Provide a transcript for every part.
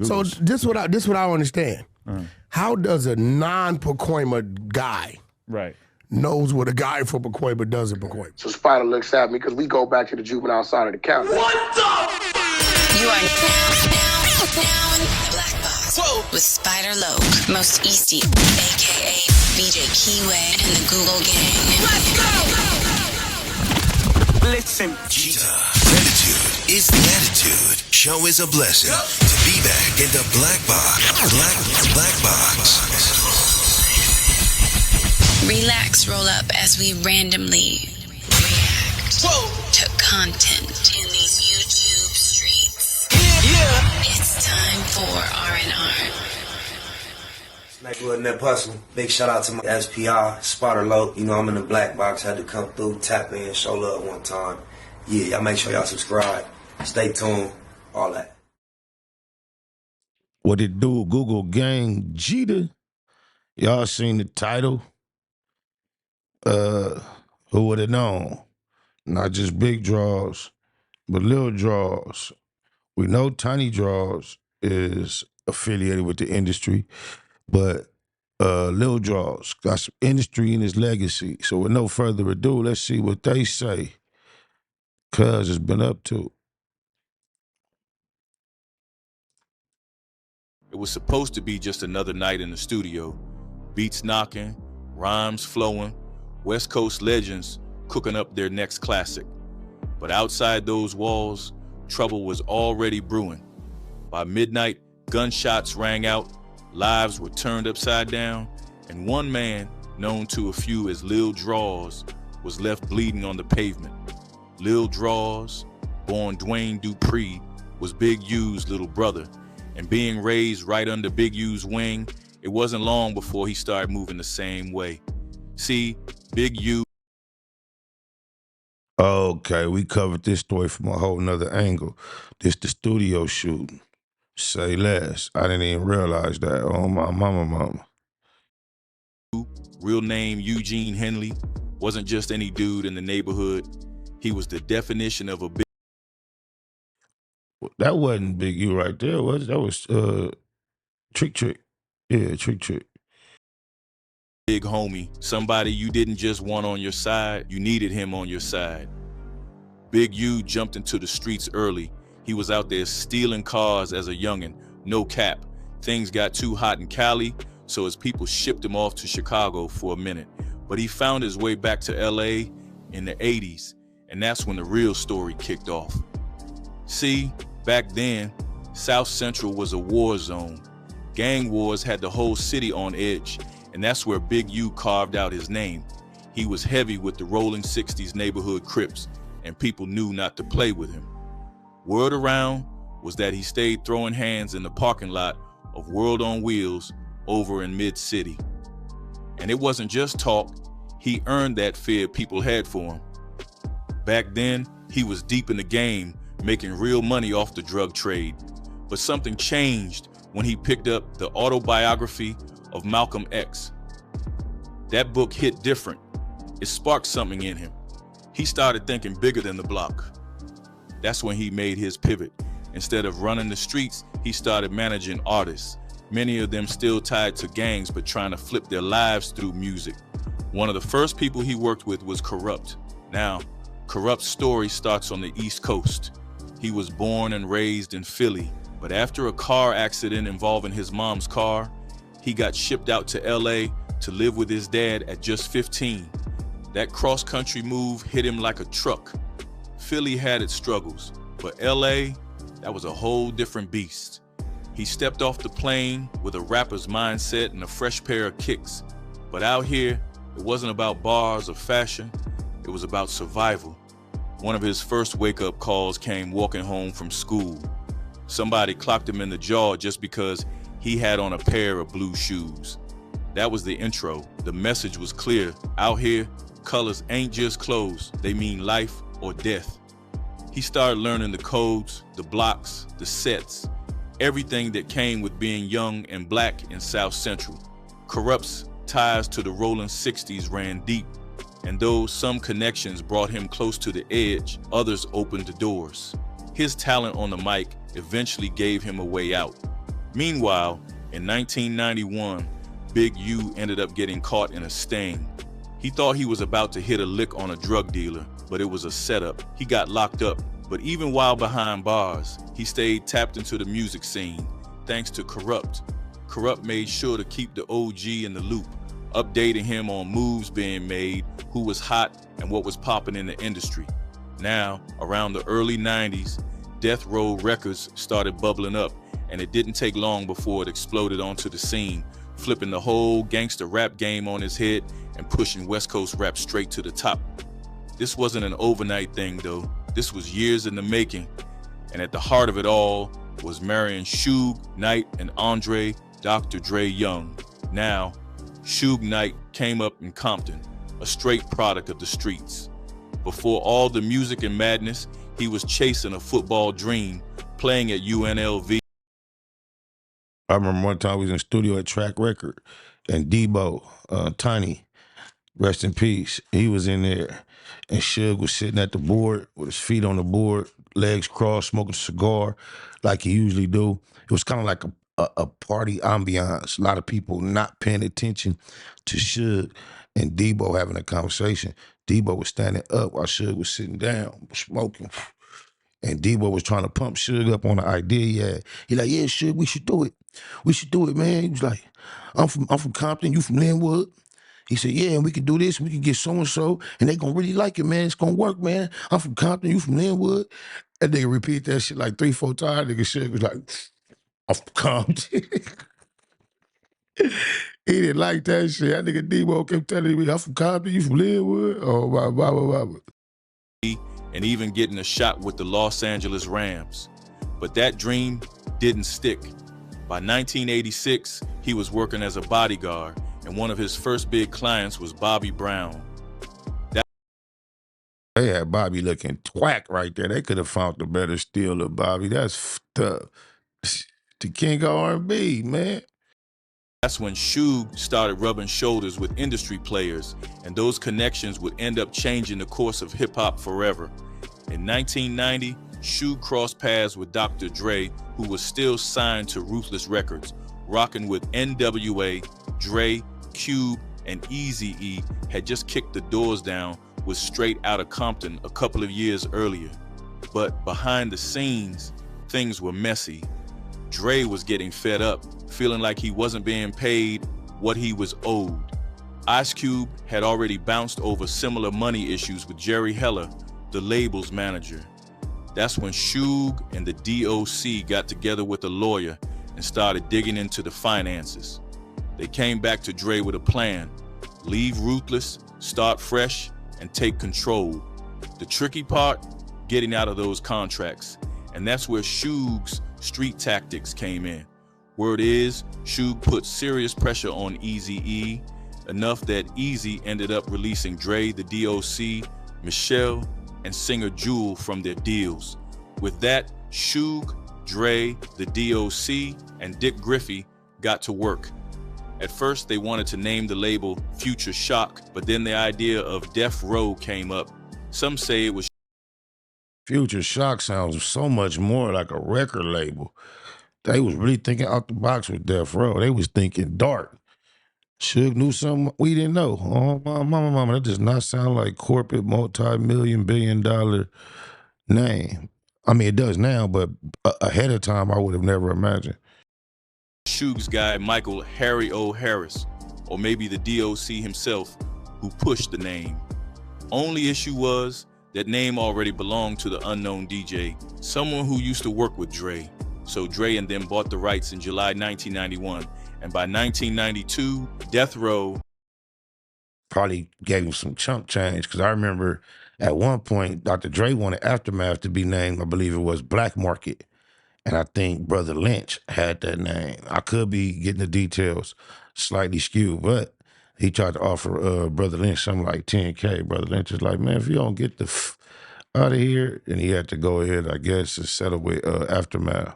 So this what I don't understand. How does a non-Pacoima guy knows what a guy from Pacoima does in Pacoima? So Spider looks at me because we go back to the juvenile side of the county. What the? You are now in the Black Box. Whoa. With Spider Loke, Most Easty, a.k.a. BJ Keyway, and the Google Gang. Let's go! Listen. Cheetah. Gratitude is the attitude. Show is a blessing. To be back in the Black Box. Black Box. Relax, roll up as we randomly react to content in these YouTube streets. Yeah. It's time for R&R. Neighborhood Net Hustle. Big shout out to my SPI, Spotter Low. You know I'm in the Black Box. Had to come through, tap in, show love one time. Yeah, y'all make sure y'all subscribe. Stay tuned. All that. What it do, Google Gang Jeter? Y'all seen the title? Who would have known? Not just Big Draws, but Lil Draws. We know Tiny Draws is affiliated with the industry, but Lil Draws got some industry in his legacy. So with no further ado, let's see what they say. Cuz has been up to. It was supposed to be just another night in the studio. Beats knocking, rhymes flowing, West Coast legends cooking up their next classic. But outside those walls, trouble was already brewing. By midnight, gunshots rang out, lives were turned upside down, and one man, known to a few as Lil Draws, was left bleeding on the pavement. Lil Draws, born Dwayne Dupree, was Big U's little brother, and being raised right under Big U's wing, it wasn't long before he started moving the same way. See, Big U. Okay, we covered this story from a whole nother angle. This the studio shooting. Say less. I didn't even realize that. Oh, my mama. Real name Eugene Henley, wasn't just any dude in the neighborhood. He was the definition of a big... That wasn't Big U right there, was it? That was Trick. Yeah, Trick. Big homie, somebody you didn't just want on your side, you needed him on your side. Big U jumped into the streets early. He was out there stealing cars as a youngin', no cap. Things got too hot in Cali, so his people shipped him off to Chicago for a minute. But he found his way back to LA in the 80s, and that's when the real story kicked off. See, back then, South Central was a war zone. Gang wars had the whole city on edge, and that's where Big U carved out his name. He was heavy with the Rollin 60's neighborhood Crips, and people knew not to play with him. Word around was that he stayed throwing hands in the parking lot of World on Wheels over in Mid-City. And it wasn't just talk, he earned that fear people had for him. Back then, he was deep in the game, making real money off the drug trade. But something changed when he picked up the autobiography of Malcolm X. That book hit different. It sparked something in him. He started thinking bigger than the block. That's when he made his pivot. Instead of running the streets, he started managing artists. Many of them still tied to gangs, but trying to flip their lives through music. One of the first people he worked with was Kurupt. Now, Kurupt's story starts on the East Coast. He was born and raised in Philly, but after a car accident involving his mom's car, he got shipped out to LA to live with his dad at just 15. That cross-country move hit him like a truck. Philly had its struggles, but LA, that was a whole different beast. He stepped off the plane with a rapper's mindset and a fresh pair of kicks. But out here, it wasn't about bars or fashion, it was about survival. One of his first wake-up calls came walking home from school. Somebody clocked him in the jaw just because he had on a pair of blue shoes. That was the intro. The message was clear. Out here, colors ain't just clothes. They mean life or death. He started learning the codes, the blocks, the sets, everything that came with being young and black in South Central. Kurupt's ties to the Rollin 60's ran deep, and though some connections brought him close to the edge, others opened the doors. His talent on the mic eventually gave him a way out. Meanwhile, in 1991, Big U ended up getting caught in a sting. He thought he was about to hit a lick on a drug dealer, but it was a setup. He got locked up, but even while behind bars, he stayed tapped into the music scene, thanks to Kurupt. Kurupt made sure to keep the OG in the loop, updating him on moves being made, who was hot, and what was popping in the industry. Now, around the early 90s, Death Row Records started bubbling up, and it didn't take long before it exploded onto the scene, flipping the whole gangster rap game on its head and pushing West Coast rap straight to the top. This wasn't an overnight thing though. This was years in the making, and at the heart of it all was marrying Suge Knight and Andre Dr. Dre Young. Now, Suge Knight came up in Compton, a straight product of the streets. Before all the music and madness, he was chasing a football dream, playing at UNLV. I remember one time we was in the studio at Track Record, and Debo, Tiny, rest in peace, he was in there, and Suge was sitting at the board with his feet on the board, legs crossed, smoking a cigar like he usually do. It was kind of like a party ambiance, a lot of people not paying attention to Suge and Debo having a conversation. Debo was standing up while Suge was sitting down, smoking. And Debo was trying to pump Suge up on the idea he had. He like, yeah, Suge, we should do it. We should do it, man. He was like, I'm from Compton, you from Linwood? He said, yeah, and we can do this, we can get so-and-so, and they gonna really like it, man. It's gonna work, man. I'm from Compton, you from Linwood? That nigga repeat that shit like 3-4 times. Nigga Suge was like, I'm from Compton. He didn't like that shit. That nigga Debo kept telling me, I'm from Compton, you from Linwood? Oh, blah, blah, blah, blah. And even getting a shot with the Los Angeles Rams. But that dream didn't stick. By 1986, he was working as a bodyguard, and one of his first big clients was Bobby Brown. They had Bobby looking twack right there. They could have found the better steal of Bobby. That's the king of R&B, man. That's when Suge started rubbing shoulders with industry players, and those connections would end up changing the course of hip-hop forever. In 1990, Suge crossed paths with Dr. Dre, who was still signed to Ruthless Records, rocking with NWA. Dre, Cube, and Eazy-E had just kicked the doors down with Straight Outta Compton a couple of years earlier. But behind the scenes, things were messy. Dre was getting fed up, feeling like he wasn't being paid what he was owed. Ice Cube had already bounced over similar money issues with Jerry Heller, the label's manager. That's when Suge and the DOC got together with a lawyer and started digging into the finances. They came back to Dre with a plan: leave Ruthless, start fresh, and take control. The tricky part, getting out of those contracts. And that's where Suge's street tactics came in. Word is, Suge put serious pressure on Eazy-E, enough that Eazy ended up releasing Dre, the DOC, Michelle, and singer Jewel from their deals. With that, Suge, Dre, the DOC, and Dick Griffey got to work. At first, they wanted to name the label Future Shock, but then the idea of Death Row came up. Some say it was Future Shock sounds so much more like a record label. They was really thinking out the box with Death Row. They was thinking dark. Suge knew something we didn't know. Oh, mama, that does not sound like corporate multi-million-billion-dollar name. I mean, it does now, but ahead of time, I would have never imagined. Suge's guy, Michael Harry O. Harris, or maybe the DOC himself, who pushed the name. Only issue was that name already belonged to the unknown DJ, someone who used to work with Dre. So Dre and them bought the rights in July 1991, and by 1992, Death Row probably gave him some chump change, because I remember at one point, Dr. Dre wanted Aftermath to be named, I believe it was Black Market. And I think Brother Lynch had that name. I could be getting the details slightly skewed, but he tried to offer Brother Lynch something like 10K. Brother Lynch is like, man, if you don't get the out of here, and he had to go ahead, I guess, and settle with Aftermath.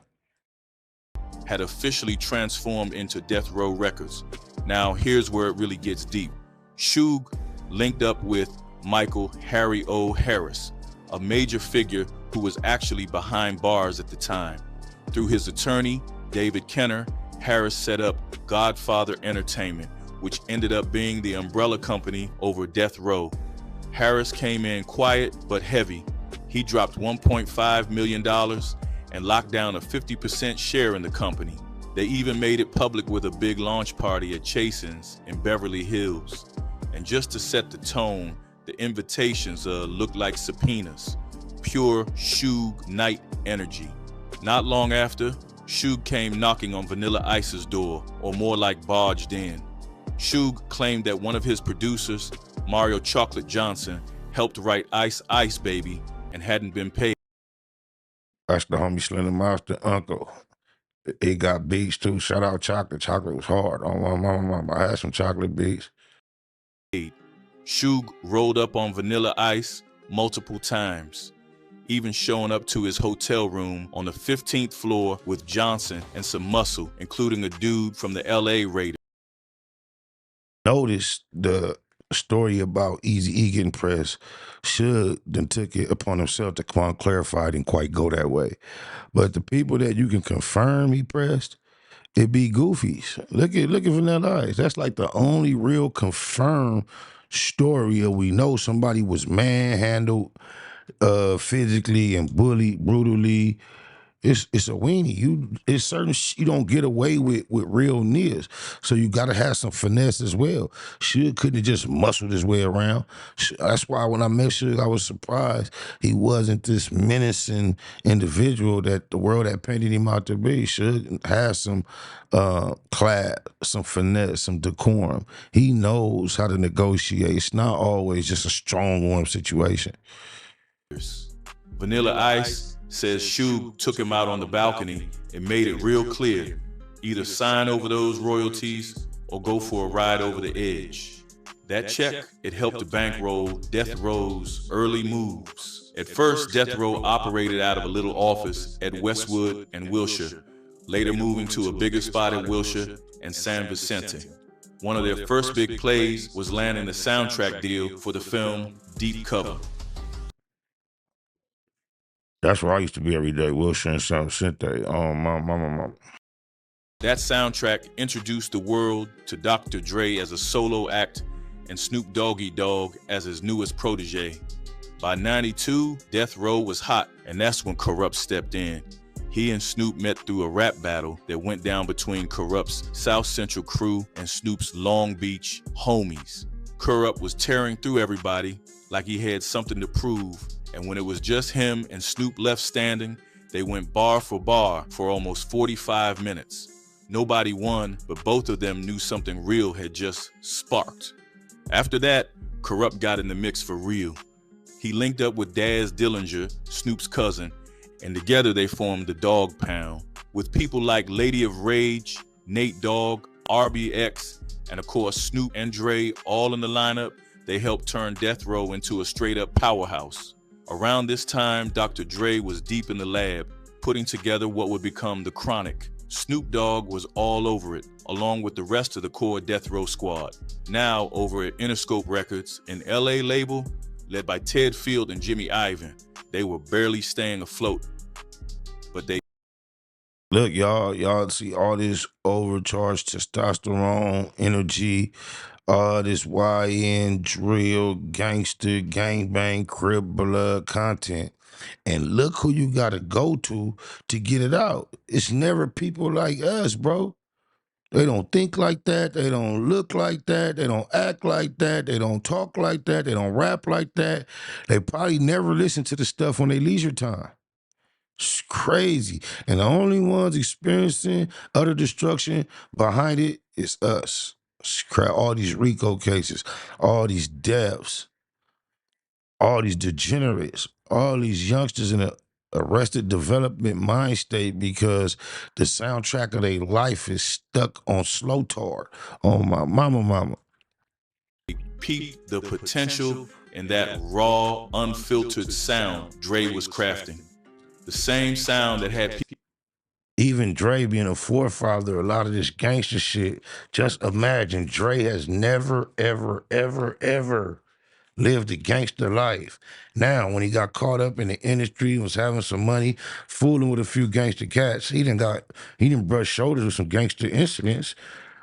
Had officially transformed into Death Row Records. Now, here's where it really gets deep. Suge linked up with Michael Harry O. Harris, a major figure who was actually behind bars at the time. Through his attorney, David Kenner, Harris set up Godfather Entertainment, which ended up being the umbrella company over Death Row. Harris came in quiet but heavy. He dropped $1.5 million and locked down a 50% share in the company. They even made it public with a big launch party at Chasen's in Beverly Hills. And just to set the tone, the invitations looked like subpoenas. Pure Suge Knight energy. Not long after, Suge came knocking on Vanilla Ice's door, or more like barged in. Suge claimed that one of his producers, Mario Chocolate Johnson, helped write Ice Ice Baby and hadn't been paid. That's the homie Slender Monster uncle. He got beats too. Shout out Chocolate. Chocolate was hard. Oh, my mama. I had some chocolate beats. Suge rolled up on Vanilla Ice multiple times, even showing up to his hotel room on the 15th floor with Johnson and some muscle, including a dude from the LA Raiders. Notice the story about Eazy-E getting pressed. Suge then took it upon himself to clarify it didn't quite go that way. But the people that you can confirm he pressed, it be goofies. Look at Vanilla Ice. That's like the only real confirmed story of we know somebody was manhandled physically and bullied brutally. It's a weenie. It's certain you don't get away with real niggas. So you gotta have some finesse as well. Suge couldn't have just muscled his way around. That's why when I met Suge, I was surprised he wasn't this menacing individual that the world had painted him out to be. Suge has some class, some finesse, some decorum. He knows how to negotiate. It's not always just a strong arm situation. Vanilla Ice says Suge took him out on the balcony and made it real clear, either sign over those royalties or go for a ride over the edge. That check, it helped to bankroll Death Row's early moves. At first, Death Row operated out of a little office at Westwood and Wilshire, later moving to a bigger spot at Wilshire and San Vicente. One of their first big plays was landing the soundtrack deal for the film Deep Cover. That's where I used to be every day, Wilshire and San Vicente. Oh, mama. That soundtrack introduced the world to Dr. Dre as a solo act and Snoop Doggy Dogg as his newest protege. By '92, Death Row was hot, and that's when Kurupt stepped in. He and Snoop met through a rap battle that went down between Kurupt's South Central crew and Snoop's Long Beach homies. Kurupt was tearing through everybody like he had something to prove, and when it was just him and Snoop left standing, they went bar for bar for almost 45 minutes. Nobody won, but both of them knew something real had just sparked. After that, Kurupt got in the mix for real. He linked up with Daz Dillinger, Snoop's cousin, and together they formed the Dog Pound, with people like Lady of Rage, Nate Dogg, RBX, and of course Snoop and Dre all in the lineup. They helped turn Death Row into a straight-up powerhouse. Around this time, Dr. Dre was deep in the lab, putting together what would become the Chronic. Snoop Dogg was all over it, along with the rest of the core Death Row squad. Now over at Interscope Records, an LA label led by Ted Field and Jimmy Iovine. They were barely staying afloat, but they... Look, y'all see all this overcharged testosterone, energy, all this YN, drill, gangster, gangbang, crip, blood content. And look who you gotta go to get it out. It's never people like us, bro. They don't think like that. They don't look like that. They don't act like that. They don't talk like that. They don't rap like that. They probably never listen to the stuff on their leisure time. It's crazy. And the only ones experiencing utter destruction behind it is us. All these RICO cases, all these deaths, all these degenerates, all these youngsters in a arrested development mind state because the soundtrack of their life is stuck on slow tard. On my mama. Peep the potential in that raw, unfiltered sound Dre was crafting. The same sound that had people. Even Dre being a forefather, a lot of this gangster shit, just imagine Dre has never, ever, ever, ever lived the gangster life. Now, when he got caught up in the industry, was having some money, fooling with a few gangster cats, he didn't brush shoulders with some gangster incidents.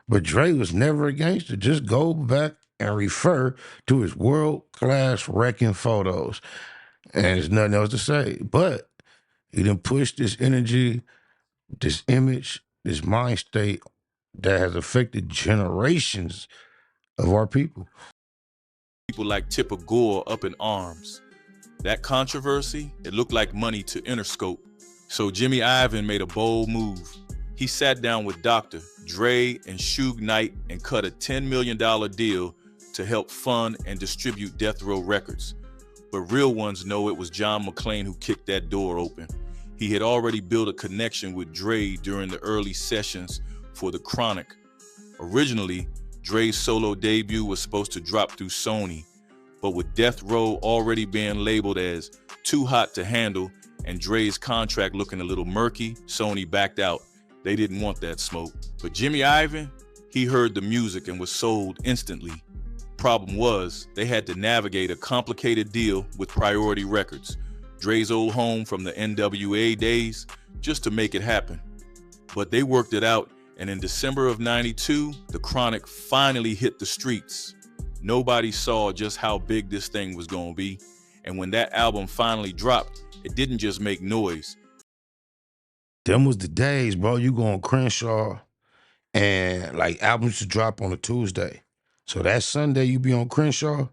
But Dre was never a gangster. Just go back and refer to his world-class wrecking photos. And there's nothing else to say. But he done pushed this energy, this image, this mind state that has affected generations of our people. People like Tipper Gore up in arms. That controversy, it looked like money to Interscope. So Jimmy Iovine made a bold move. He sat down with Dr. Dre and Suge Knight and cut a $10 million deal to help fund and distribute Death Row Records. But real ones know it was John McClane who kicked that door open. He had already built a connection with Dre during the early sessions for The Chronic. Originally, Dre's solo debut was supposed to drop through Sony, but with Death Row already being labeled as too hot to handle and Dre's contract looking a little murky, Sony backed out. They didn't want that smoke. But Jimmy Iovine, he heard the music and was sold instantly. Problem was, they had to navigate a complicated deal with Priority Records, Dre's old home from the NWA days, just to make it happen. But they worked it out, and in December of '92, The Chronic finally hit the streets. Nobody saw just how big this thing was gonna be, and when that album finally dropped, it didn't just make noise. Them was the days, bro. You go on Crenshaw, and like albums to drop on a Tuesday. So that Sunday you be on Crenshaw,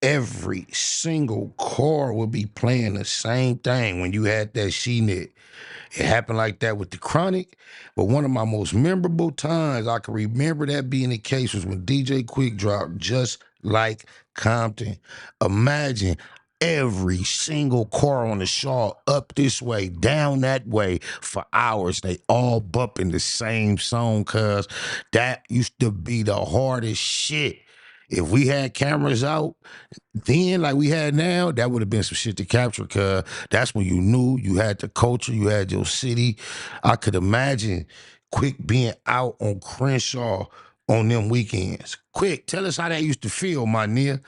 every single car would be playing the same thing when you had that She-Net. It happened like that with The Chronic, but one of my most memorable times I can remember that being the case was when DJ Quick dropped Just Like Compton. Imagine every single car on the Shaw up this way, down that way for hours. They all bumping the same song, cuz that used to be the hardest shit. If we had cameras out then like we had now, that would have been some shit to capture, cuz that's when you knew you had the culture, you had your city. I could imagine Quick being out on Crenshaw on them weekends. Quick, tell us how that used to feel, my nigga.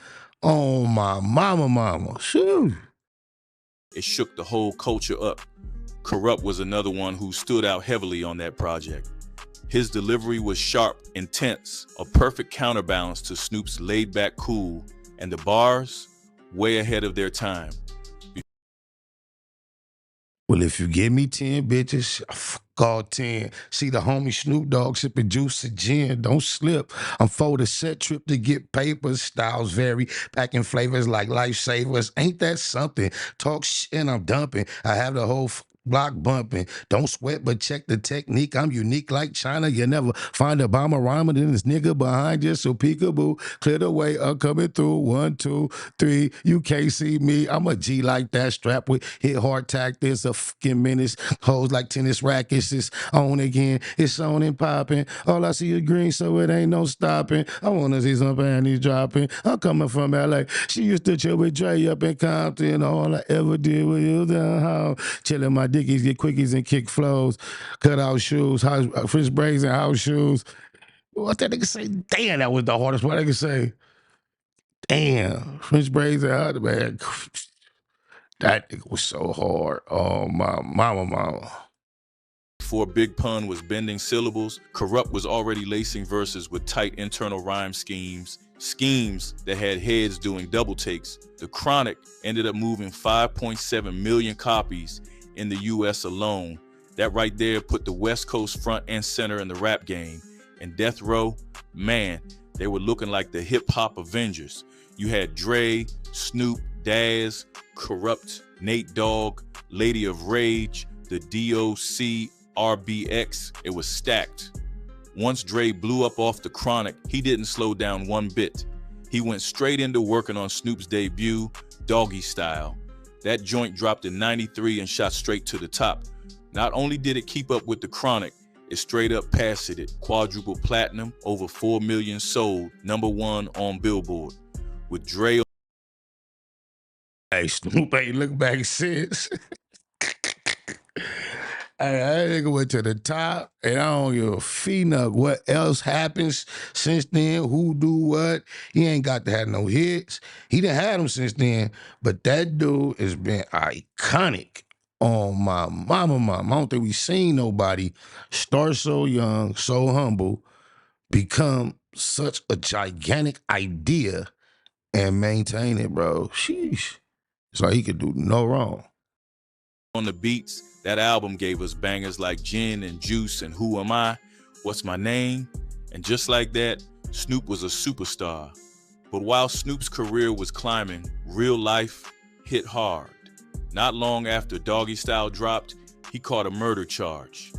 Oh, my mama. Shoo. It shook the whole culture up. Kurupt was another one who stood out heavily on that project. His delivery was sharp, intense, a perfect counterbalance to Snoop's laid-back cool, and the bars, way ahead of their time. Well, if you give me 10 bitches, fuck all 10. See the homie Snoop Dogg sipping juice and gin. Don't slip. I'm for the set trip to get papers. Styles vary. Packing flavors like lifesavers. Ain't that something? Talk shit and I'm dumping. I have the whole block bumping. Don't sweat, but check the technique. I'm unique like China. You never find a bomber rhyming than this nigga behind you. So peekaboo, clear the way. I'm coming through. 1, 2, 3. You can't see me. I'm a G like that. Strapped with hit hard tactics. A fucking menace. Hoes like tennis rackets. It's on again. It's on and popping. All I see is green, so it ain't no stopping. I wanna see some panties dropping. I'm coming from LA. She used to chill with Dre up in Compton. All I ever did was use down home. Chilling my dickies, get quickies and kick flows, cut out shoes, French braids and house shoes. What that nigga say? Damn, that was the hardest one I could say. Damn, French braids and house, man. That nigga was so hard. Oh, my mama. Before Big Pun was bending syllables, Kurupt was already lacing verses with tight internal rhyme schemes that had heads doing double takes. The Chronic ended up moving 5.7 million copies in the US alone. That right there put the West Coast front and center in the rap game. And Death Row, man, they were looking like the hip-hop Avengers. You had Dre, Snoop, Daz, Kurupt, Nate Dogg, Lady of Rage, the DOC, RBX. It was stacked. Once Dre blew up off The Chronic, he didn't slow down one bit. He went straight into working on Snoop's debut, Doggy Style. That joint dropped in '93 and shot straight to the top. Not only did it keep up with The Chronic, it straight up passed it. Quadruple platinum, over 4 million sold, #1 on Billboard. With Dre. Hey, Snoop ain't looked back since. Hey, that nigga went to the top, and I don't give a phenuck what else happens since then, who do what. He ain't got to have no hits. He done had them since then, but that dude has been iconic on my mama. I don't think we seen nobody start so young, so humble, become such a gigantic idea, and maintain it, bro. Sheesh. It's like he could do no wrong. On the beats, that album gave us bangers like Gin and Juice and Who Am I? What's My Name? And just like that, Snoop was a superstar. But while Snoop's career was climbing, real life hit hard. Not long after Doggy Style dropped, he caught a murder charge.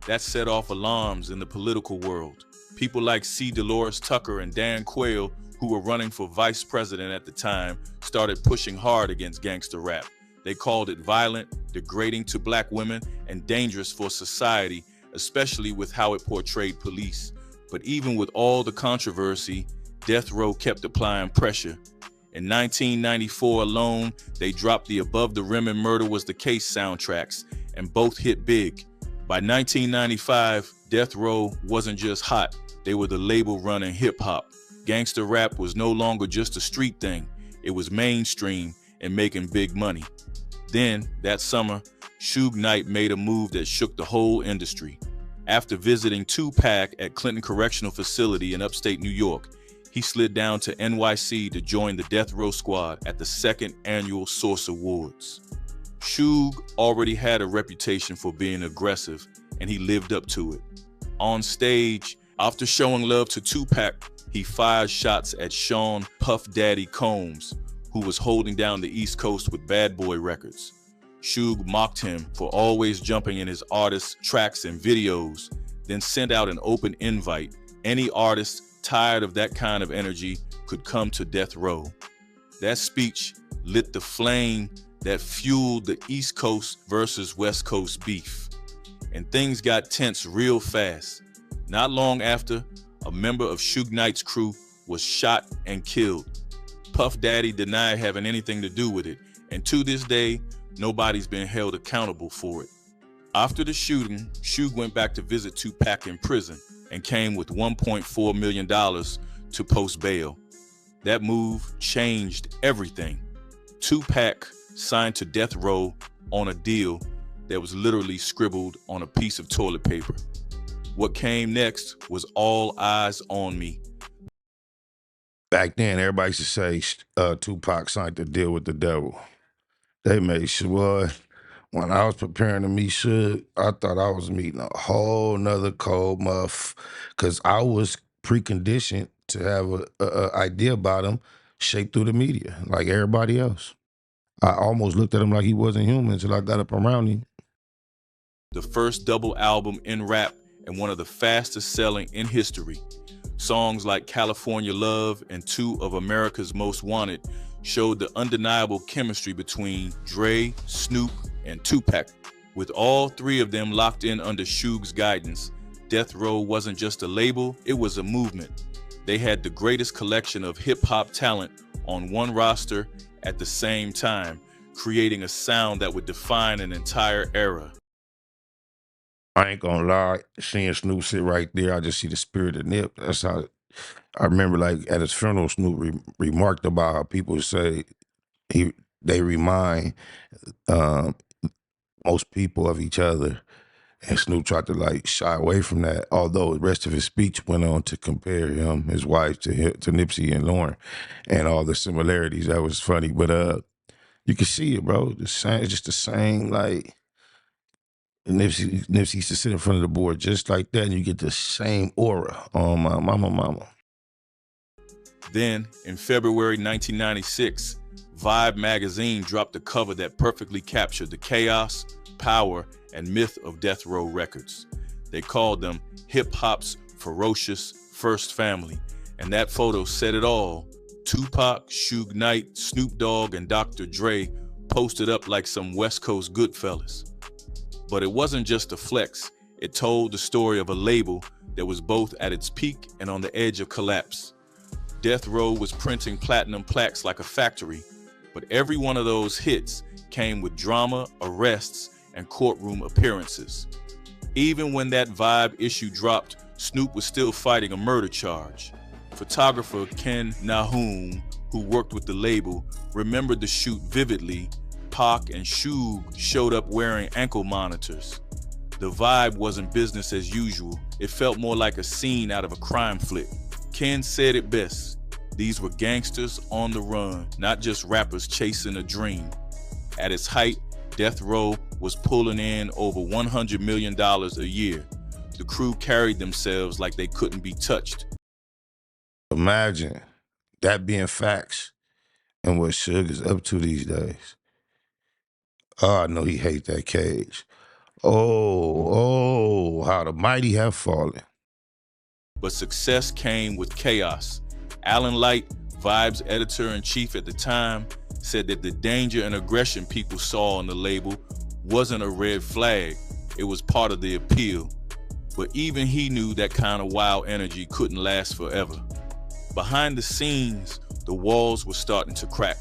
That set off alarms in the political world. People like C. Dolores Tucker and Dan Quayle, who were running for vice president at the time, started pushing hard against gangster rap. They called it violent, degrading to black women, and dangerous for society, especially with how it portrayed police. But even with all the controversy, Death Row kept applying pressure. In 1994 alone, they dropped the Above the Rim and Murder Was the Case soundtracks, and both hit big. By 1995, Death Row wasn't just hot, they were the label running hip-hop. Gangster rap was no longer just a street thing, it was mainstream and making big money. Then, that summer, Suge Knight made a move that shook the whole industry. After visiting Tupac at Clinton Correctional Facility in upstate New York, he slid down to NYC to join the Death Row Squad at the second annual Source Awards. Suge already had a reputation for being aggressive, and he lived up to it. On stage, after showing love to Tupac, he fired shots at Sean Puff Daddy Combs, who was holding down the East Coast with Bad Boy Records. Suge mocked him for always jumping in his artists' tracks and videos, then sent out an open invite. Any artist tired of that kind of energy could come to Death Row. That speech lit the flame that fueled the East Coast versus West Coast beef. And things got tense real fast. Not long after, a member of Suge Knight's crew was shot and killed. Puff Daddy denied having anything to do with it, and to this day, nobody's been held accountable for it. After the shooting, Suge went back to visit Tupac in prison and came with $1.4 million to post bail. That move changed everything. Tupac signed to Death Row on a deal that was literally scribbled on a piece of toilet paper. What came next was All Eyes on Me. Back then, everybody used to say Tupac signed the deal with the devil. They made sure, when I was preparing to meet Suge, I thought I was meeting a whole nother cold muff, because I was preconditioned to have a idea about him shaped through the media, like everybody else. I almost looked at him like he wasn't human until I got up around him. The first double album in rap and one of the fastest selling in history. Songs like California Love and two of America's Most Wanted showed the undeniable chemistry between Dre, Snoop, and Tupac. With all three of them locked in under Suge's guidance, Death Row wasn't just a label, it was a movement. They had the greatest collection of hip-hop talent on one roster at the same time, creating a sound that would define an entire era. I ain't gonna lie, seeing Snoop sit right there, I just see the spirit of Nip. That's how I remember, like at his funeral, Snoop remarked about how people say they remind most people of each other, and Snoop tried to like shy away from that. Although the rest of his speech went on to compare him, his wife, to Nipsey and Lauren, and all the similarities. That was funny, but you can see it, bro. The same, it's just the same, like. Nipsey used to sit in front of the board just like that, and you get the same aura on my mama. Then, in February 1996, Vibe magazine dropped a cover that perfectly captured the chaos, power, and myth of Death Row Records. They called them hip-hop's ferocious first family, and that photo said it all. Tupac, Suge Knight, Snoop Dogg, and Dr. Dre posted up like some West Coast Goodfellas. But it wasn't just a flex. It told the story of a label that was both at its peak and on the edge of collapse. Death Row was printing platinum plaques like a factory, but every one of those hits came with drama, arrests, and courtroom appearances. Even when that Vibe issue dropped, Snoop was still fighting a murder charge. Photographer Ken Nahum, who worked with the label, remembered the shoot vividly. Pac and Suge showed up wearing ankle monitors. The vibe wasn't business as usual. It felt more like a scene out of a crime flick. Ken said it best. These were gangsters on the run, not just rappers chasing a dream. At its height, Death Row was pulling in over $100 million a year. The crew carried themselves like they couldn't be touched. Imagine that being facts and what Suge is up to these days. Oh, I know he hates that cage. Oh, how the mighty have fallen. But success came with chaos. Alan Light, Vibe's editor-in-chief at the time, said that the danger and aggression people saw on the label wasn't a red flag. It was part of the appeal. But even he knew that kind of wild energy couldn't last forever. Behind the scenes, the walls were starting to crack.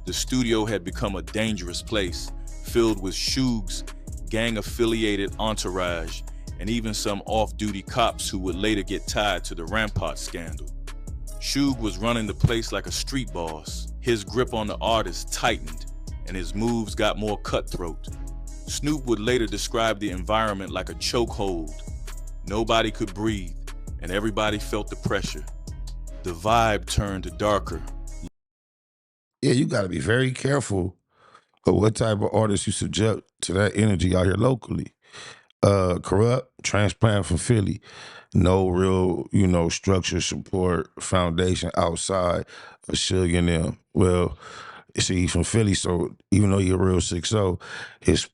The studio had become a dangerous place, filled with Suge's gang-affiliated entourage, and even some off-duty cops who would later get tied to the Rampart scandal. Suge was running the place like a street boss. His grip on the artist tightened, and his moves got more cutthroat. Snoop would later describe the environment like a chokehold. Nobody could breathe, and everybody felt the pressure. The vibe turned darker. Yeah, you gotta be very careful of what type of artists you subject to that energy out here locally. Kurupt, transplant from Philly. No real, structure, support, foundation outside of Suge and them. Well, see, he's from Philly, so even though you're a real 6'0", his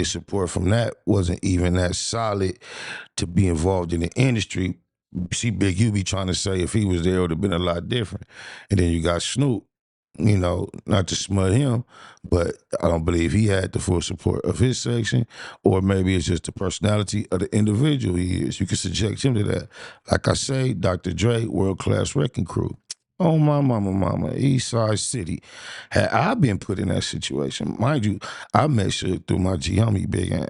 support from that wasn't even that solid to be involved in the industry. See, Big U be trying to say if he was there, it would have been a lot different. And then you got Snoop. Not to smut him, but I don't believe he had the full support of his section, or maybe it's just the personality of the individual he is. You can subject him to that. Like I say, Dr. Dre, world-class wrecking crew. Oh, my mama, East Side City. Had I been put in that situation, mind you, I met Suge through my G homie, Big Ant.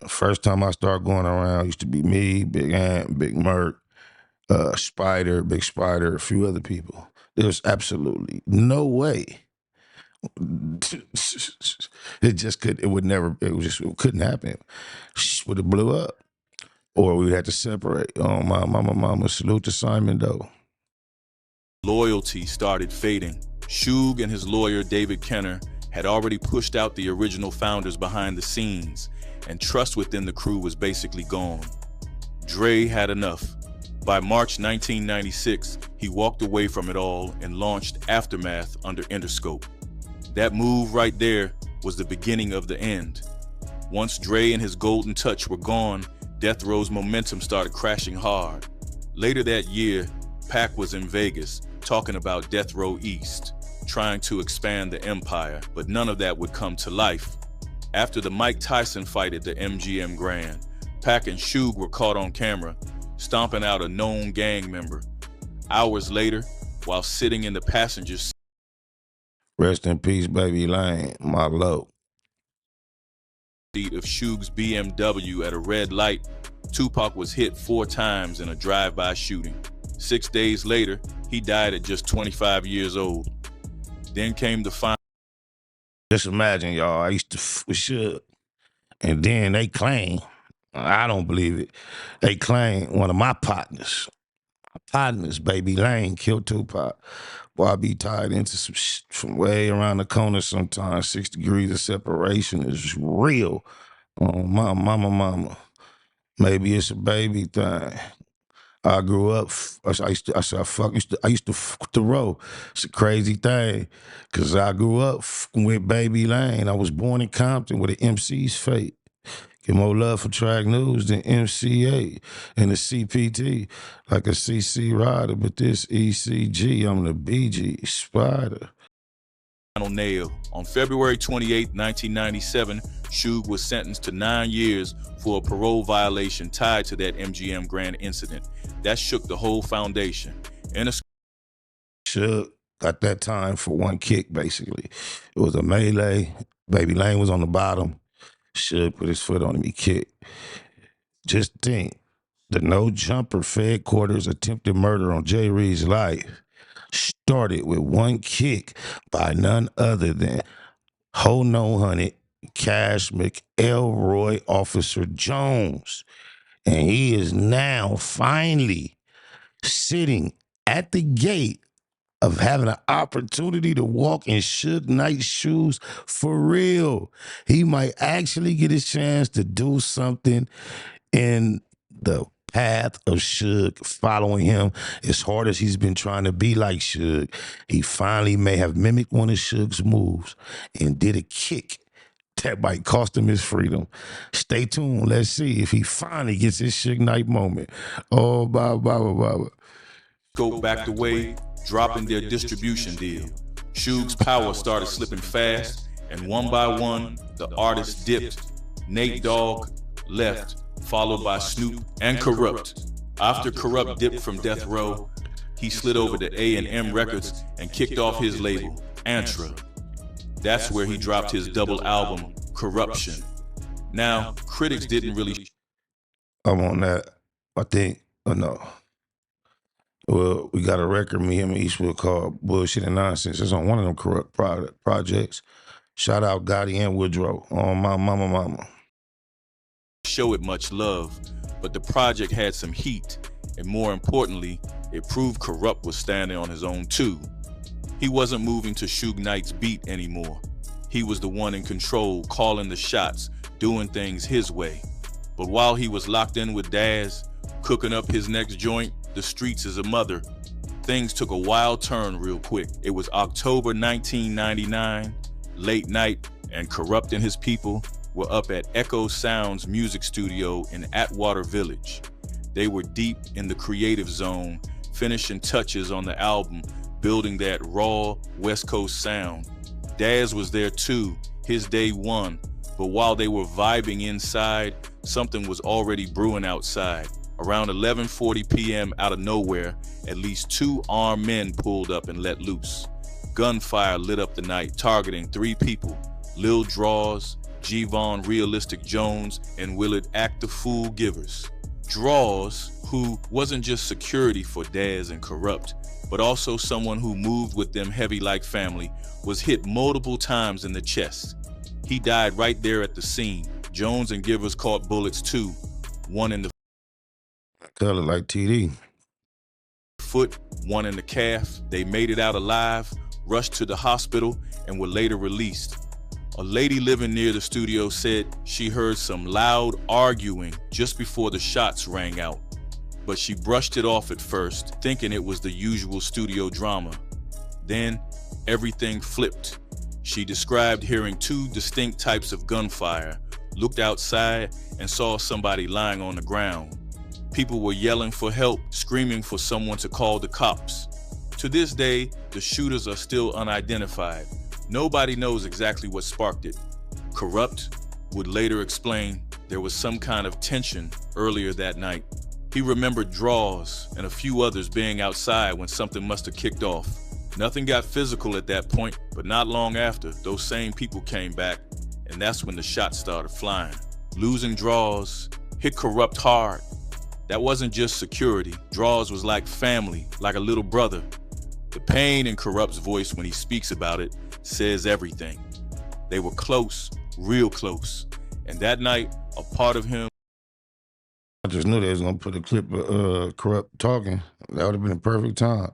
First time I started going around, used to be me, Big Ant, Big Merc, Spider, Big Spider, a few other people. There's absolutely no way. It couldn't happen. Would have blew up. Or we would have to separate. Oh, my mama, salute to Simon, though. Loyalty started fading. Suge and his lawyer, David Kenner, had already pushed out the original founders behind the scenes, and trust within the crew was basically gone. Dre had enough. By March 1996, he walked away from it all and launched Aftermath under Interscope. That move right there was the beginning of the end. Once Dre and his golden touch were gone, Death Row's momentum started crashing hard. Later that year, Pac was in Vegas talking about Death Row East, trying to expand the empire, but none of that would come to life. After the Mike Tyson fight at the MGM Grand, Pac and Suge were caught on camera stomping out a known gang member. Hours later, while sitting in the passenger seat, rest in peace, Baby Lane, my low. Of Suge's BMW at a red light, Tupac was hit 4 times in a drive-by shooting. 6 days later, he died at just 25 years old. Then came the final. Just imagine, y'all, I used to with Suge, and then they claim, I don't believe it, they claim one of my partners, Baby Lane, killed Tupac. Boy, I be tied into some shit from way around the corner sometimes. 6 degrees of separation is real. Oh, my mama. Maybe it's a baby thing. I grew up, I used to fuck the row. It's a crazy thing, because I grew up with Baby Lane. I was born in Compton with an MC's fate. Get more love for track news than MCA and the CPT, like a CC rider, but this ECG, I'm the BG Spider. Final nail. On February 28, 1997, Suge was sentenced to 9 years for a parole violation tied to that MGM Grand incident. That shook the whole foundation. Suge got that time for one kick, basically. It was a melee. Baby Lane was on the bottom. Suge put his foot on him, he kicked. Just think, the no jumper Fed quarters attempted murder on Jay Reed's life started with one kick by none other than Ho No Hunted, Cash McElroy Officer Jones. And he is now finally sitting at the gate of having an opportunity to walk in Suge Knight's shoes for real. He might actually get a chance to do something in the path of Suge, following him as hard as he's been trying to be like Suge. He finally may have mimicked one of Suge's moves and did a kick that might cost him his freedom. Stay tuned. Let's see if he finally gets his Suge Knight moment. Oh, blah. Go back the way, dropping their distribution deal. Suge's power started slipping fast, and one by one, the artists dipped. Nate Dogg left, followed by Snoop and Kurupt. After Kurupt dipped from Death Row, he slid over to A&M Records and kicked off his label, Antra. That's where he dropped his double album, Corruption. Now, critics didn't really... I'm on that, I think, no. Well, we got a record, me, him, and Eastwood called Bullshit and Nonsense. It's on one of them Kurupt projects. Shout out Gotti and Woodrow on my mama. Show it much love, but the project had some heat, and more importantly, it proved Kurupt was standing on his own too. He wasn't moving to Suge Knight's beat anymore. He was the one in control, calling the shots, doing things his way. But while he was locked in with Daz, cooking up his next joint, The Streets Is a Mother, things took a wild turn real quick. It was October 1999, late night, and Kurupt and his people were up at Echo Sound's music studio in Atwater Village. They were deep in the creative zone, finishing touches on the album, building that raw West Coast sound. Daz was there too, his day one, but while they were vibing inside, something was already brewing outside. Around 11:40 p.m. out of nowhere, at least 2 armed men pulled up and let loose. Gunfire lit up the night, targeting 3 people, Lil Draws, G-Von Realistic Jones, and Willard Act the Fool Givers. Drawz, who wasn't just security for Daz and Kurupt, but also someone who moved with them heavy like family, was hit multiple times in the chest. He died right there at the scene. Jones and Givers caught bullets too, one in the Color like TD. foot, one in the calf. They made it out alive, rushed to the hospital, and were later released. A lady living near the studio said she heard some loud arguing just before the shots rang out, but she brushed it off at first, thinking it was the usual studio drama. Then, everything flipped. She described hearing 2 distinct types of gunfire, looked outside, and saw somebody lying on the ground. People were yelling for help, screaming for someone to call the cops. To this day, the shooters are still unidentified. Nobody knows exactly what sparked it. Kurupt would later explain there was some kind of tension earlier that night. He remembered Drawz and a few others being outside when something must have kicked off. Nothing got physical at that point, but not long after, those same people came back, and that's when the shots started flying. Losing Drawz hit Kurupt hard. That wasn't just security. Drawz was like family, like a little brother. The pain in Kurupt's voice when he speaks about it says everything. They were close, real close. And that night, a part of him... I just knew they was gonna put a clip of Kurupt talking. That would have been a perfect time.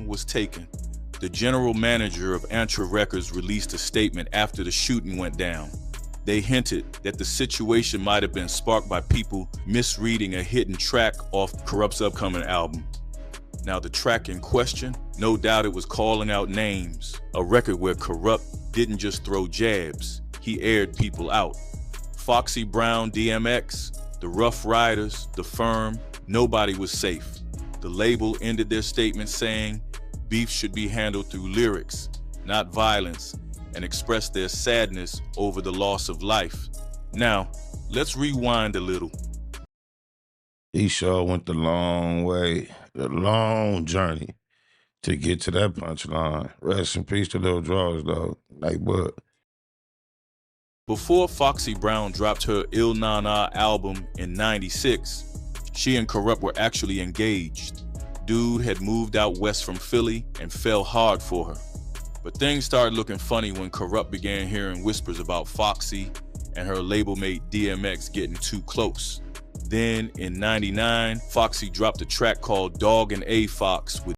...was taken. The general manager of Antra Records released a statement after the shooting went down. They hinted that the situation might have been sparked by people misreading a hidden track off Kurupt's upcoming album. Now the track in question, no doubt it was calling out names, a record where Kurupt didn't just throw jabs, he aired people out. Foxy Brown DMX, the Rough Riders, The Firm, nobody was safe. The label ended their statement saying beef should be handled through lyrics, not violence, and expressed their sadness over the loss of life. Now, let's rewind a little. He sure went the long way, the long journey to get to that punchline. Rest in peace to Lil Draws, though. Like what? Before Foxy Brown dropped her Il Na Na album in '96, she and Kurupt were actually engaged. Dude had moved out west from Philly and fell hard for her. But things started looking funny when Kurupt began hearing whispers about Foxy and her label mate DMX getting too close. Then in '99, Foxy dropped a track called Dog and A Fox with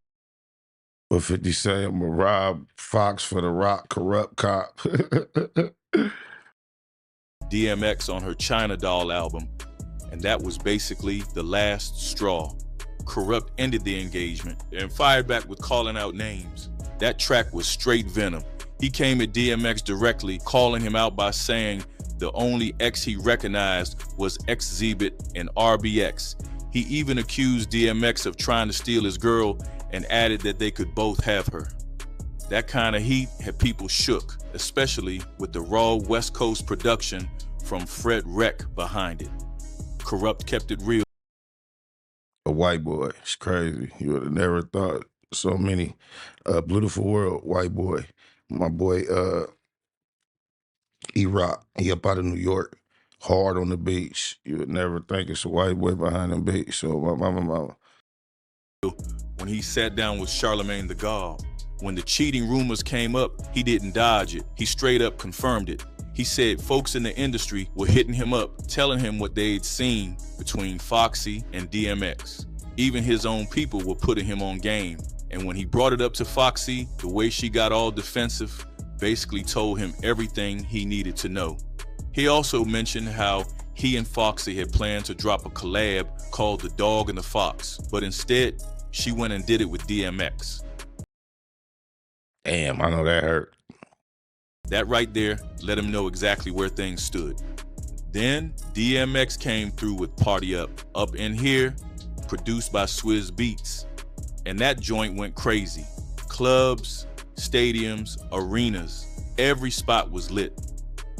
50 say I'm a rob Fox for the rock corrupt cop. DMX on her China Doll album, and that was basically the last straw. Kurupt ended the engagement and fired back with calling out names. That track was straight venom. He came at DMX directly, calling him out by saying the only X he recognized was Xzibit and RBX. He even accused DMX of trying to steal his girl and added that they could both have her. That kind of heat had people shook, especially with the raw West Coast production from Fred Wreck behind it. Kurupt kept it real. A white boy, it's crazy. You would have never thought so many. Beautiful World, white boy. My boy, E-Rock, he up out of New York, hard on the beach. You would never think it's a white boy behind the beach. So my mama. When he sat down with Charlemagne the God, when the cheating rumors came up, he didn't dodge it. He straight up confirmed it. He said folks in the industry were hitting him up, telling him what they'd seen between Foxy and DMX. Even his own people were putting him on game. And when he brought it up to Foxy, the way she got all defensive basically told him everything he needed to know. He also mentioned how he and Foxy had planned to drop a collab called The Dog and the Fox, but instead, she went and did it with DMX. Damn, I know that hurt. That right there let him know exactly where things stood. Then DMX came through with Party Up, Up in Here, produced by Swizz Beatz. And that joint went crazy. Clubs, stadiums, arenas, every spot was lit.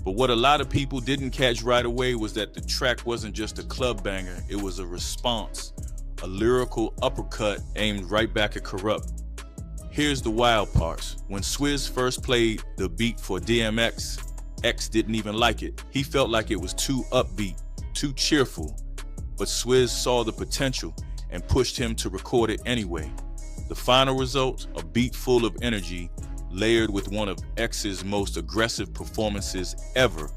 But what a lot of people didn't catch right away was that the track wasn't just a club banger, it was a response, a lyrical uppercut aimed right back at Kurupt. Here's the wild parts. When Swizz first played the beat for DMX, X didn't even like it. He felt like it was too upbeat, too cheerful. But Swizz saw the potential and pushed him to record it anyway. The final result, a beat full of energy, layered with one of X's most aggressive performances ever.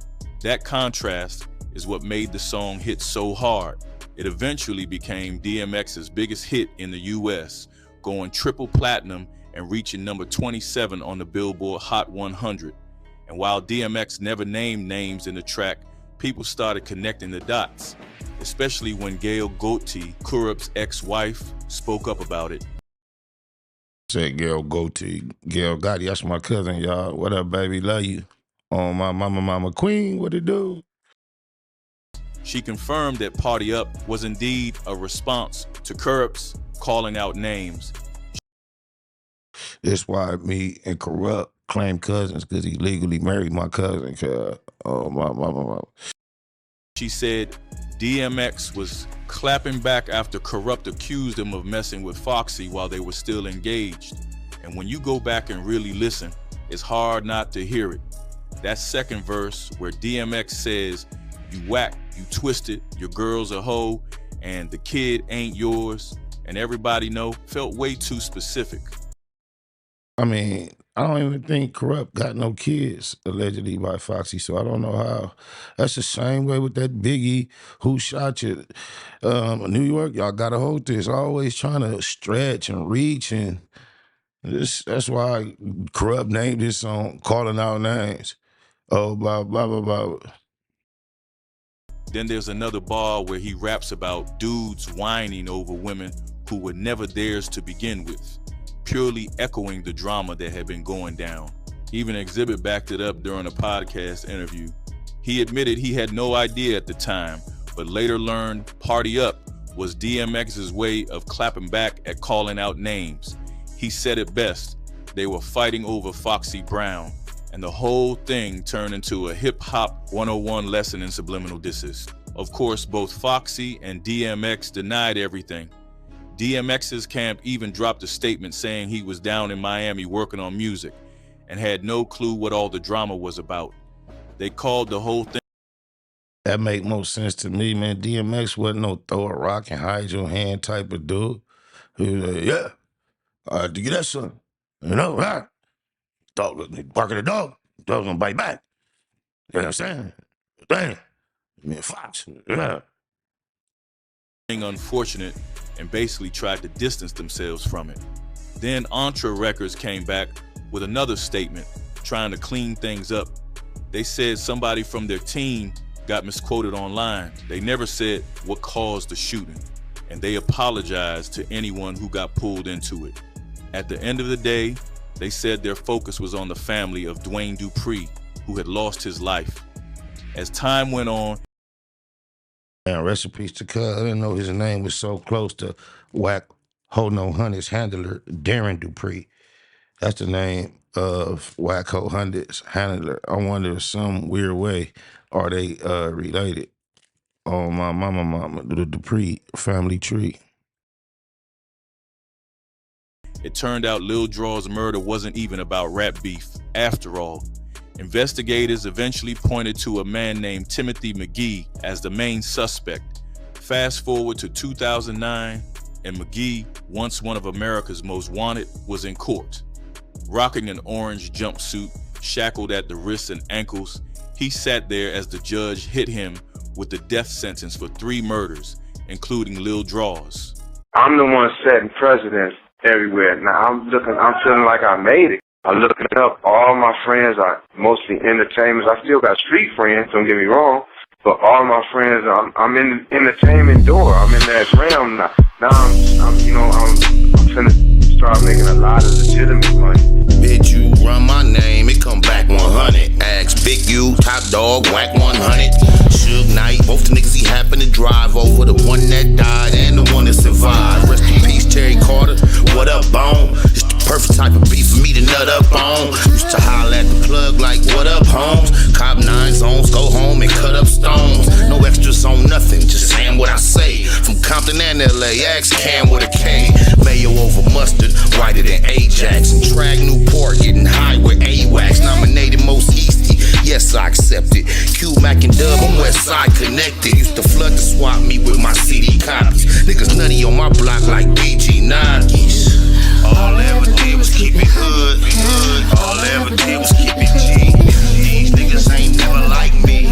That contrast is what made the song hit so hard. It eventually became DMX's biggest hit in the US, going triple platinum and reaching number 27 on the Billboard Hot 100. And while DMX never named names in the track, people started connecting the dots, especially when Gail Gotti, Kurupt's ex-wife, spoke up about it. Said Gail Gotti. Gail Gotti, that's my cousin, y'all. What up, baby? Love you. On my mama queen, what it do? She confirmed that Party Up was indeed a response to Kurupt's calling out names. That's why me and Kurupt claim cousins, because he legally married my cousin. My. She said DMX was clapping back after Kurupt accused him of messing with Foxy while they were still engaged. And when you go back and really listen, it's hard not to hear it. That second verse where DMX says, "You whack, you twisted, your girl's a hoe, and the kid ain't yours, and everybody know," felt way too specific. I mean, I don't even think Kurupt got no kids, allegedly, by Foxy, so I don't know how. That's the same way with that Biggie, Who Shot You? New York, y'all gotta hold this. Always trying to stretch and reach, and that's why Kurupt named this song Calling Out Names. Oh, blah, blah, blah, blah. Then there's another bar where he raps about dudes whining over women who were never theirs to begin with, purely echoing the drama that had been going down. Even Xzibit backed it up during a podcast interview. He admitted he had no idea at the time, but later learned Party Up was DMX's way of clapping back at calling out names. He said it best, they were fighting over Foxy Brown, and the whole thing turned into a hip-hop 101 lesson in subliminal disses. Of course, both Foxy and DMX denied everything. DMX's camp even dropped a statement saying he was down in Miami working on music and had no clue what all the drama was about. They called the whole thing. That make more sense to me, man. DMX wasn't no throw a rock and hide your hand type of dude. He was like, yeah, I had to get that son. You know, dog, barking the dog. Dog's gonna bite back. You know what I'm saying? Damn. Me and Fox. Yeah. Unfortunate and basically tried to distance themselves from it. Then Entre Records came back with another statement trying to clean things up. They said somebody from their team got misquoted online. They never said what caused the shooting, and they apologized to anyone who got pulled into it. At the end of the day, they said their focus was on the family of Dwayne Dupree, who had lost his life. As time went on, man, rest in peace to Cuz. I didn't know his name was so close to Whack Ho No Hunted's handler, Darren Dupree. That's the name of Whack Ho Hunted's handler. I wonder if some weird way are they related on my mama, the Dupree family tree. it turned out Lil Draws' murder wasn't even about rap beef after all. Investigators eventually pointed to a man named Timothy McGee as the main suspect. Fast forward to 2009, and McGee, once one of America's most wanted, was in court. Rocking an orange jumpsuit, shackled at the wrists and ankles, he sat there as the judge hit him with the death sentence for 3 murders, including Lil Draws. I'm the one setting precedents everywhere. Now I'm feeling like I made it. I'm looking up. All my friends are mostly entertainers. I still got street friends, don't get me wrong, but all my friends, I'm in the entertainment door. I'm in that realm now. Now I'm finna start making a lot of legitimate money. Bitch, you run my name, it come back 100. Ask Big U, Top Dog, Whack 100. Suge Knight, both the niggas he happened to drive over, the one that died and the one that survived. Rest in peace, Terry Carter. What up, Bone? It's the perfect type of beef for me to nut up on. Used to holler at the plug like, what up, Holmes? Cop 9 zones, go home and cut up stones. No extras on nothing, just saying what I say. From Compton and LA, ask Cam with a K. Mayo over mustard, whiter than Ajax. And Trag Newport, getting high with AWACS. Nominated most Easty, yes I accept it. Q, Mac and Dub, I'm West Side connected. Used to flood to swap me with my CD copies. Niggas nutty on my block like BG Nuggies. All I ever did was keep it hood. All I ever did was keep it G. These niggas ain't never like me.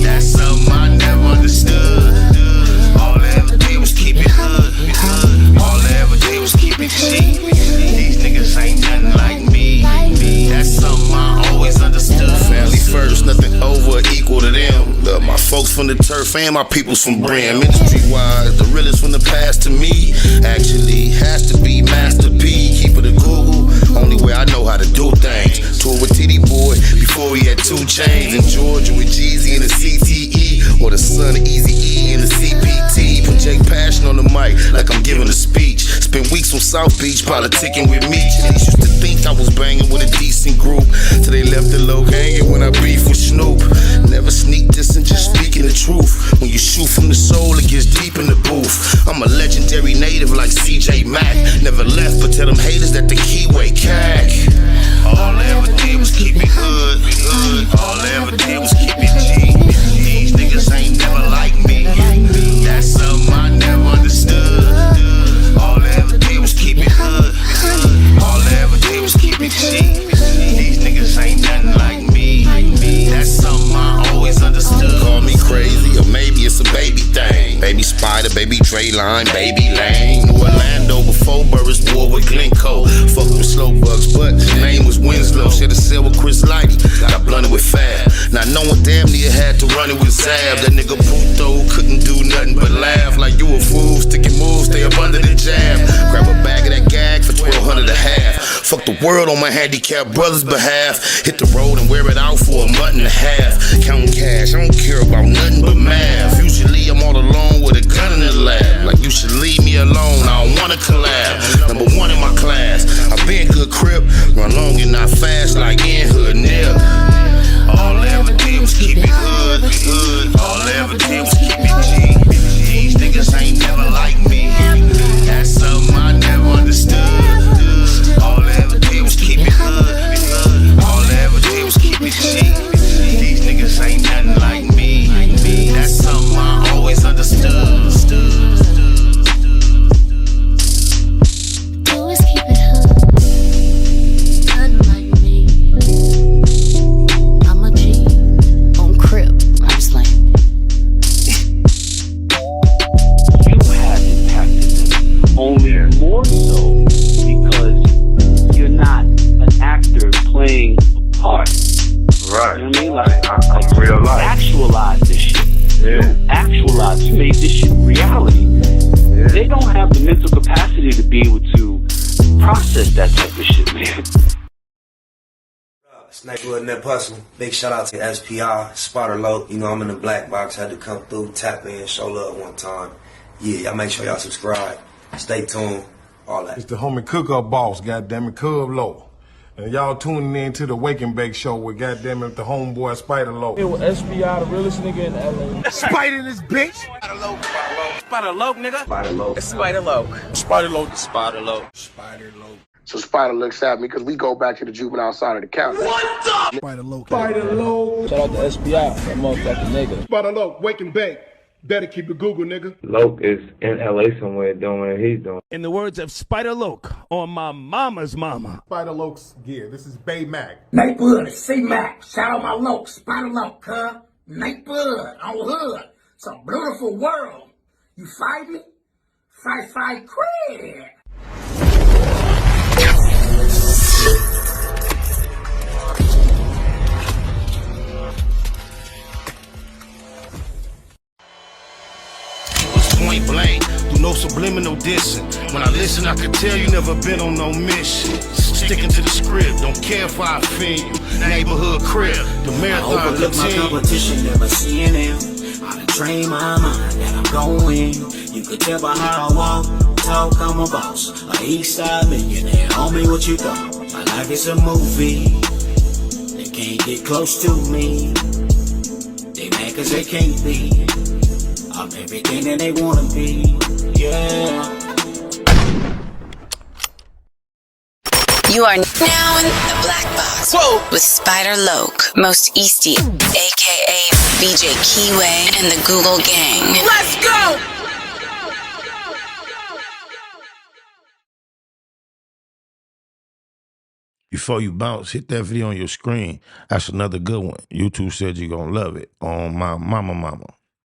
That's something I never understood. All I ever did was keep it hood. All I ever did was keep it G. These niggas ain't nothing like me. That's something I always understood. Family first, nothing over or equal to them. Love my folks from the turf and my peoples from Brim. Industry-wise, the realest from the past to me actually has to be Master P. Keep it a Google, only way I know how to do things. Tour with TD Boy before he had 2 chains. In Georgia with Jeezy and the CTE, or the son of Easy E and the CPT. Put Jake Passion on the mic like I'm giving a speech. Spent weeks on South Beach politicking with me. Chicks used to think I was banging with a decent group, till they left the low hanging when I beef with Snoop. Never sneak this and just speaking the truth. When you shoot from the soul, it gets deep in the booth. I'm a legendary native like CJ Mack. Never left, but tell them haters that the keyway cack. All I ever did was keep it hood. All I ever did was keep it G. These niggas ain't never like me. That's something I never understood. All I ever did was keep it hood. All I ever did was keep it G. These niggas ain't nothing like me. That's something I always understood. Call me crazy, or maybe it's a baby thing. Baby Spider, baby Drayline, baby Lane. New Orlando before Burris war with Glencoe. Fuck with slow bugs, but his name was Winslow. Shared a cell with Chris Lighty, got blunted with Fab. Now no one damn near had to run it with Zab. That nigga Puto couldn't do nothing but laugh. Like you a fool, sticking moves, stay up under the jab. Grab a bag of that gag for $1,200 a half. Fuck the world on my handicapped brother's behalf. Hit the road and wear it out for a month and a half. Counting cash, I don't care about nothing but math. Usually I'm all alone with a gun in the lab. Like you should leave me alone, I don't wanna collab. Number 1 in my class, I've been good crip. Run long and not fast like in hood nip. All I ever did was keep it hood. All I ever did was keep it G. These niggas ain't never like me. That's something I never understood. All I ever did was keep it hood. All I ever did was keep it G. These niggas to make this shit reality. They don't have the mental capacity to be able to process that type of shit, man. Snakewood and that Hustle. Big shout out to SPI, Spotter Low. You know I'm in the black box, had to come through, tap in, show love one time. Yeah, y'all make sure y'all subscribe. Stay tuned, all that. It's the homie cook-up boss, goddammit, Cub Low. And y'all tuning in to the Wake and Bake show with goddammit the homeboy Spider Low. It was SPI, the realest nigga in LA. Spider this bitch! Spider Low, Spider Low, nigga. Spider Low. Spider Low. Spider Low. Spider Low. Spider Low. So Spider looks at me because we go back to the juvenile side of the county. What the? Spider Low. Spider Low. Shout out to SPI, that motherfucking nigga. Spider Low, Wake and Bake. Better keep it Google, nigga. Loke is in LA somewhere doing what he's doing. In the words of Spider Loke on my mama's mama. Spider Loke's gear. This is Bay Mac. Nightblood, C-Mac. Shout out my Loke. Spider Loke, huh? Nightblood on hood. It's a beautiful world. You fight me? Fight, CRIP. Point blank, do no subliminal dissing. When I listen, I can tell you never been on no mission. Sticking to the script, don't care if I offend you. Neighborhood crib, the marathon I overlook my continue. competition, never seeing them. I done trained my mind that I'm going. You could tell by how I walk, talk, I'm a boss. A Eastside millionaire, homie, what you thought? My life is a movie. They can't get close to me. They mad cause they can't be. I'm everything that they wanna be, yeah. You are now in the black box. Whoa. With Spider Loke, Most Easty, aka BJ Keyway, and the Google Gang. Let's go! Before you bounce, hit that video on your screen. That's another good one. YouTube said you're gonna love it on my mama.